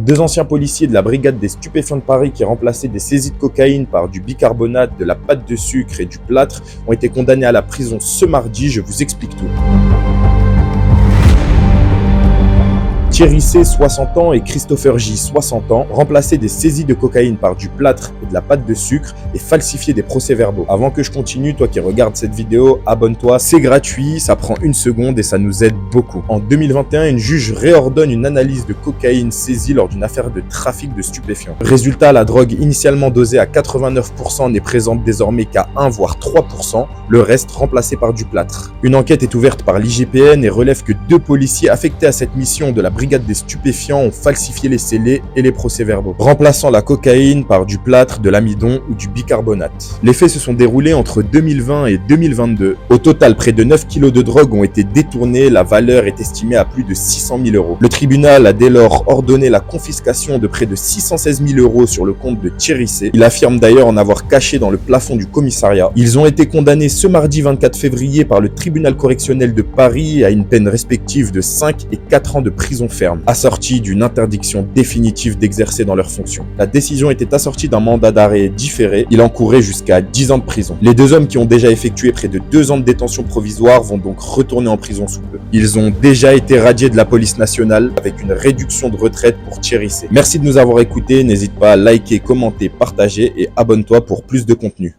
Deux anciens policiers de la brigade des stupéfiants de Paris qui remplaçaient des saisies de cocaïne par du bicarbonate, de la pâte de sucre et du plâtre ont été condamnés à la prison ce mardi. Je vous explique tout. Thierry C, 60 ans, et Christopher J, 60 ans, remplaçaient des saisies de cocaïne par du plâtre et de la pâte de sucre et falsifiaient des procès-verbaux. Avant que je continue, toi qui regardes cette vidéo, abonne-toi, c'est gratuit, ça prend une seconde et ça nous aide beaucoup. En 2021, une juge réordonne une analyse de cocaïne saisie lors d'une affaire de trafic de stupéfiants. Résultat, la drogue initialement dosée à 89% n'est présente désormais qu'à 1 voire 3%, le reste remplacé par du plâtre. Une enquête est ouverte par l'IGPN et relève que 2 policiers affectés à cette mission de la brigade des stupéfiants ont falsifié les scellés et les procès-verbaux, remplaçant la cocaïne par du plâtre, de l'amidon ou du bicarbonate. Les faits se sont déroulés entre 2020 et 2022. Au total, près de 9 kilos de drogue ont été détournés, la valeur est estimée à plus de 600 000 euros. Le tribunal a dès lors ordonné la confiscation de près de 616 000 euros sur le compte de Thierry C. Il affirme d'ailleurs en avoir caché dans le plafond du commissariat. Ils ont été condamnés ce mardi 24 février par le tribunal correctionnel de Paris à une peine respective de 5 et 4 ans de prison ferme, assortie d'une interdiction définitive d'exercer dans leurs fonctions. La décision était assortie d'un mandat d'arrêt différé. Il encourait jusqu'à 10 ans de prison. Les 2 hommes qui ont déjà effectué près de 2 ans de détention provisoire vont donc retourner en prison sous peu. Ils ont déjà été radiés de la police nationale avec une réduction de retraite pour Thierry C. Merci de nous avoir écoutés. N'hésite pas à liker, commenter, partager et abonne-toi pour plus de contenu.